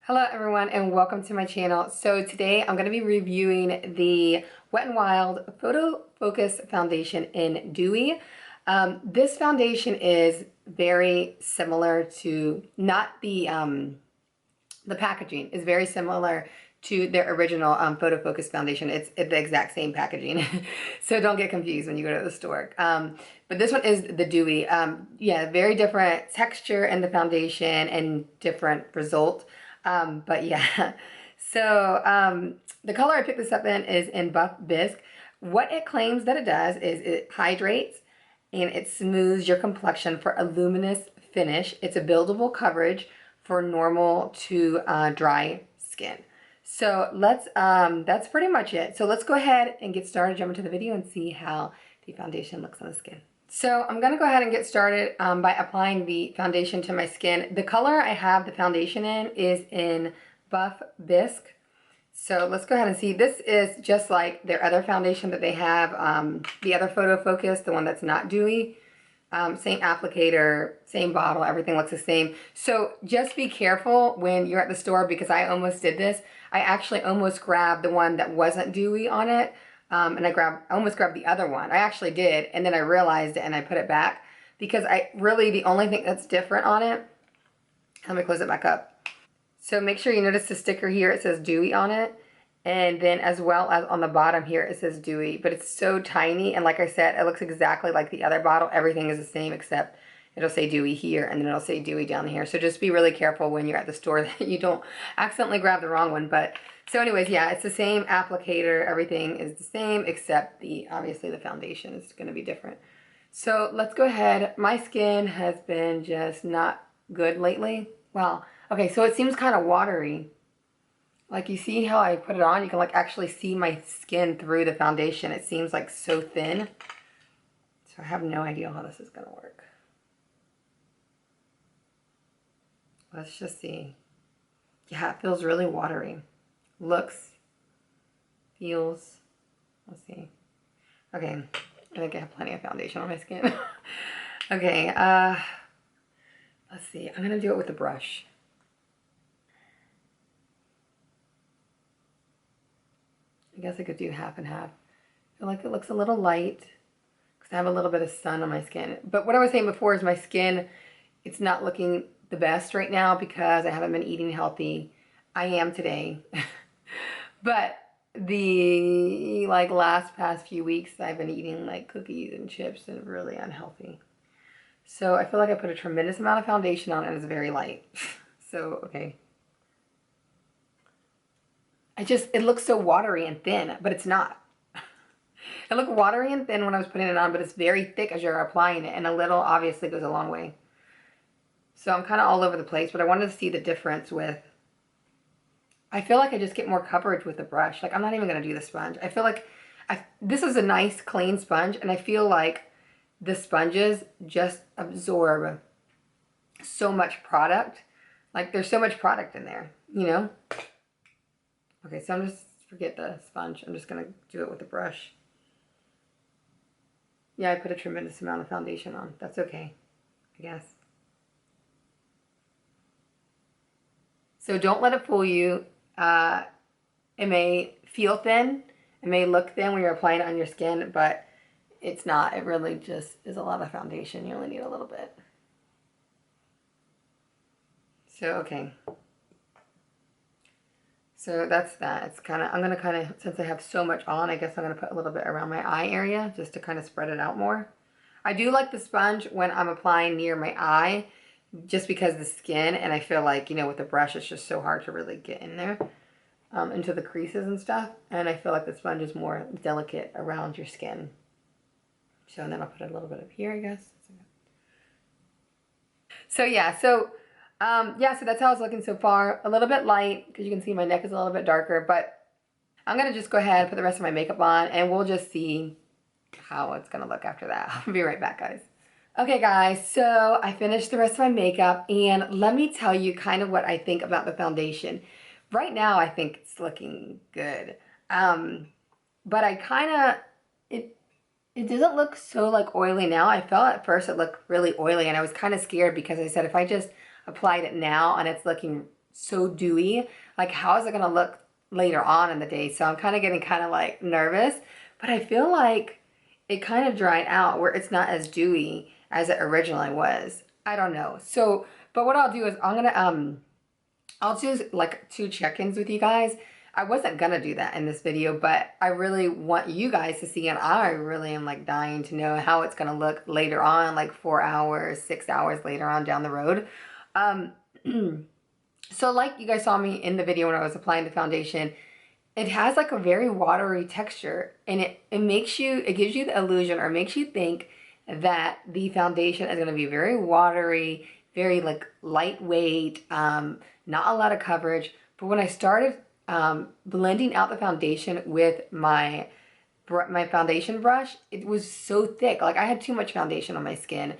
Hello everyone and welcome to my channel. So today I'm going to be reviewing the Wet n Wild Photo Focus Foundation in Dewy. This foundation is very similar to, not the packaging is very similar to their original Photo Focus Foundation. It's the exact same packaging. So don't get confused when you go to the store. But this one is the Dewy. Yeah, very different texture in the foundation and different result. But yeah, so the color I picked this up in is in Buff Bisque. What it claims that it does is it hydrates and it smooths your complexion for a luminous finish. It's a buildable coverage for normal to dry skin. So let's, that's pretty much it. So let's go ahead and get started, jump into the video and see how the foundation looks on the skin. So I'm going to go ahead and get started by applying the foundation to my skin. The color I have the foundation in is in Buff Bisque. So let's go ahead and see. This is just like their other foundation that they have, the other Photo Focus, the one that's not dewy. Same applicator, same bottle, everything looks the same. So just be careful when you're at the store, because I almost did this. I actually almost grabbed the one that wasn't dewy on it. And I almost grabbed the other one. I actually did, and then I realized it and I put it back because the only thing that's different on it, let me close it back up. So make sure you notice the sticker here, it says dewy on it. And then as well as on the bottom here, it says dewy, but it's so tiny. And like I said, it looks exactly like the other bottle. Everything is the same except it'll say dewy here and then it'll say dewy down here. So just be really careful when you're at the store that you don't accidentally grab the wrong one. But so anyways, yeah, it's the same applicator. Everything is the same except obviously the foundation is going to be different. So let's go ahead. My skin has been just not good lately. Wow. Okay, so it seems kind of watery. Like, you see how I put it on? You can like actually see my skin through the foundation. It seems like so thin. So I have no idea how this is going to work. Let's just see. Yeah, it feels really watery. Looks, feels, let's see. Okay, I think I have plenty of foundation on my skin. Okay, let's see. I'm going to do it with a brush. I guess I could do half and half. I feel like it looks a little light because I have a little bit of sun on my skin. But what I was saying before is my skin, it's not looking the best right now because I haven't been eating healthy. I am today. But the past few weeks I've been eating like cookies and chips and really unhealthy. So I feel like I put a tremendous amount of foundation on and it's very light. So, okay. It looks so watery and thin, but it's not. It looked watery and thin when I was putting it on, but it's very thick as you're applying it, and a little obviously goes a long way. So I'm kind of all over the place, but I wanted to see the difference with, I feel like I just get more coverage with the brush. Like, I'm not even going to do the sponge. I feel like this is a nice clean sponge, and I feel like the sponges just absorb so much product. Like, there's so much product in there, you know? Okay, so forget the sponge. I'm just going to do it with the brush. Yeah, I put a tremendous amount of foundation on. That's okay, I guess. So don't let it fool you. It may feel thin. It may look thin when you're applying it on your skin, but it's not. It really just is a lot of foundation. You only need a little bit. So, okay. So that's that. It's kind of, I'm going to kind of, since I have so much on, I guess I'm going to put a little bit around my eye area just to kind of spread it out more. I do like the sponge when I'm applying near my eye just because the skin, and I feel like, you know, with the brush, it's just so hard to really get in there into the creases and stuff. And I feel like the sponge is more delicate around your skin. So, and then I'll put a little bit up here, I guess. So yeah, so that's how it's looking so far. A little bit light because you can see my neck is a little bit darker, but I'm going to just go ahead and put the rest of my makeup on and we'll just see how it's going to look after that. I'll be right back, guys. Okay, guys, so I finished the rest of my makeup and let me tell you kind of what I think about the foundation. Right now, I think it's looking good. But I kind of, it doesn't look so like oily now. I felt at first it looked really oily and I was kind of scared because I said if I just applied it now and it's looking so dewy. Like, how is it gonna look later on in the day? So I'm kind of getting kind of like nervous, but I feel like it kind of dried out where it's not as dewy as it originally was. I don't know. So, but what I'll do is I'm gonna I'll do like 2 check-ins with you guys. I wasn't gonna do that in this video, but I really want you guys to see, and I really am like dying to know how it's gonna look later on, like 4 hours, 6 hours later on down the road. So like you guys saw me in the video when I was applying the foundation, it has like a very watery texture, and it makes you, it gives you the illusion or makes you think that the foundation is going to be very watery, very like lightweight, not a lot of coverage. But when I started blending out the foundation with my foundation brush, it was so thick. Like I had too much foundation on my skin.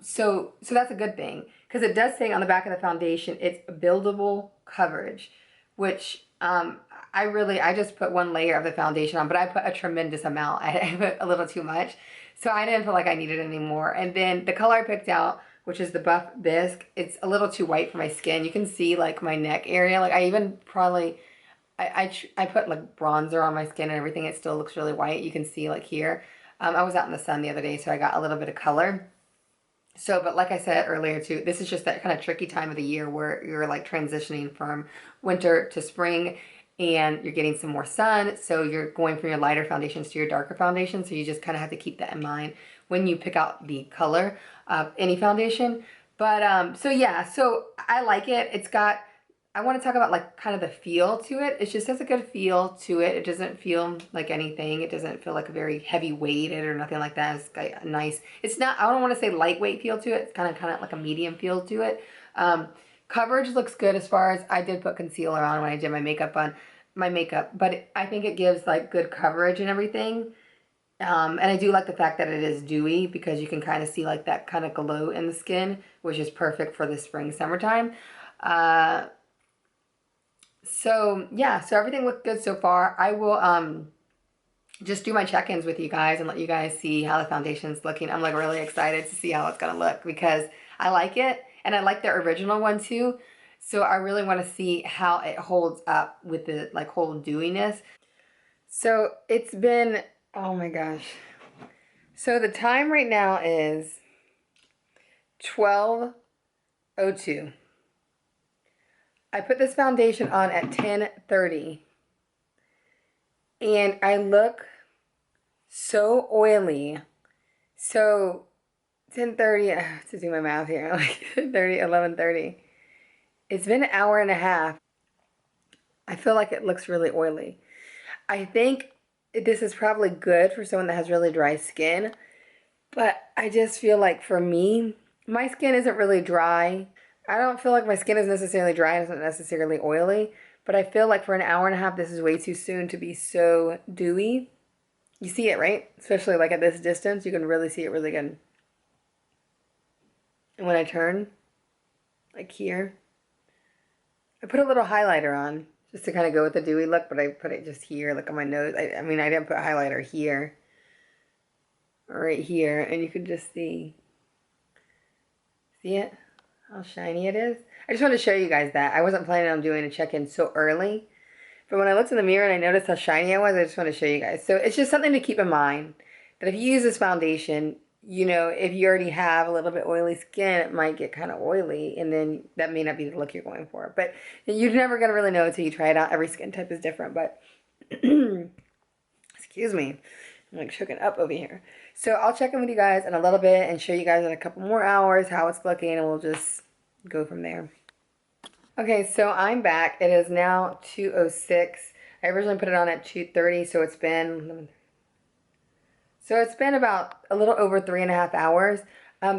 So that's a good thing, because it does say on the back of the foundation it's buildable coverage, which I just put 1 layer of the foundation on, but I put a tremendous amount. I put a little too much, so I didn't feel like I needed any more. And then the color I picked out, which is the Buff Bisque, it's a little too white for my skin. You can see like my neck area. Like I even probably I put like bronzer on my skin and everything. It still looks really white. You can see like here. I was out in the sun the other day, so I got a little bit of color. So, but like I said earlier too, this is just that kind of tricky time of the year where you're like transitioning from winter to spring, and you're getting some more sun. So you're going from your lighter foundations to your darker foundations. So you just kind of have to keep that in mind when you pick out the color of any foundation. But so yeah, so I like it. It's got, I want to talk about like kind of the feel to it. It just has a good feel to it. It doesn't feel like anything. It doesn't feel like a very heavy weighted or nothing like that. It's got a nice, it's not, I don't want to say lightweight feel to it. It's kind of like a medium feel to it. Coverage looks good as far as, I did put concealer on when I did my makeup but I think it gives like good coverage and everything. And I do like the fact that it is dewy, because you can kind of see like that kind of glow in the skin, which is perfect for the spring, summertime. So yeah, so everything looked good so far. I will just do my check-ins with you guys and let you guys see how the foundation's looking. I'm like really excited to see how it's gonna look, because I like it, and I like the original one too. So I really want to see how it holds up with the like whole dewiness. So it's been, oh my gosh. So the time right now is 12:02. I put this foundation on at 10:30, and I look so oily. So 10:30, to do my math here, like 11:30. It's been an hour and a half. I feel like it looks really oily. I think this is probably good for someone that has really dry skin, but I just feel like for me, my skin isn't really dry. I don't feel like my skin is necessarily dry and isn't necessarily oily, but I feel like for an hour and a half, this is way too soon to be so dewy. You see it, right? Especially like at this distance, you can really see it really good. And when I turn, like here, I put a little highlighter on just to kind of go with the dewy look, but I put it just here, like on my nose. I mean, I didn't put highlighter here, or right here, and you can just see it? How shiny it is? I just wanted to show you guys that. I wasn't planning on doing a check-in so early, but when I looked in the mirror and I noticed how shiny I was, I just want to show you guys. So it's just something to keep in mind, that if you use this foundation, you know, if you already have a little bit oily skin, it might get kind of oily, and then that may not be the look you're going for. But you're never going to really know until you try it out. Every skin type is different, but excuse me, I'm like choking up over here. So I'll check in with you guys in a little bit and show you guys in a couple more hours how it's looking, and we'll just go from there. Okay, so I'm back. It is now 2:06. I originally put it on at 2:30, so it's been about a little over 3.5 hours.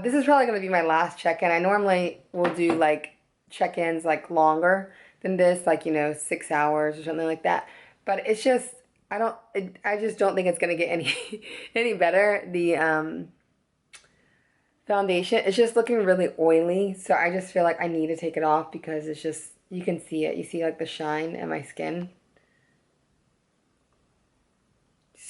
This is probably going to be my last check-in. I normally will do like check-ins like longer than this, like, you know, 6 hours or something like that. But it's just, I just don't think it's going to get any better. The foundation, it's just looking really oily. So I just feel like I need to take it off, because it's just, you can see it. You see like the shine in my skin.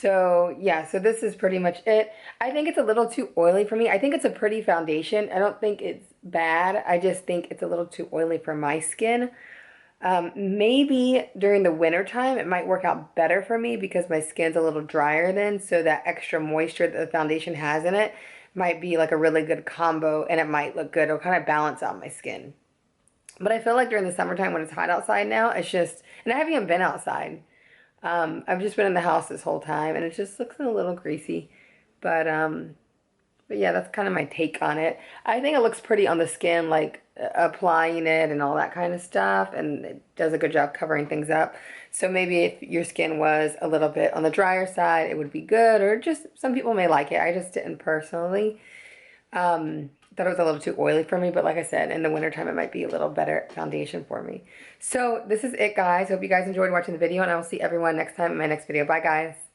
So yeah, so this is pretty much it. I think it's a little too oily for me. I think it's a pretty foundation. I don't think it's bad. I just think it's a little too oily for my skin. Maybe during the winter time it might work out better for me because my skin's a little drier then, so that extra moisture that the foundation has in it might be like a really good combo and it might look good. It'll kind of balance out my skin. But I feel like during the summertime when it's hot outside now, it's just, and I haven't even been outside. I've just been in the house this whole time and it just looks a little greasy. But but yeah, that's kind of my take on it. I think it looks pretty on the skin, like applying it and all that kind of stuff, and it does a good job covering things up. So maybe if your skin was a little bit on the drier side, it would be good, or just some people may like it. I just didn't personally. Thought it was a little too oily for me, but like I said, in the wintertime it might be a little better foundation for me. So this is it, guys. Hope you guys enjoyed watching the video, and I will see everyone next time in my next video. Bye, guys.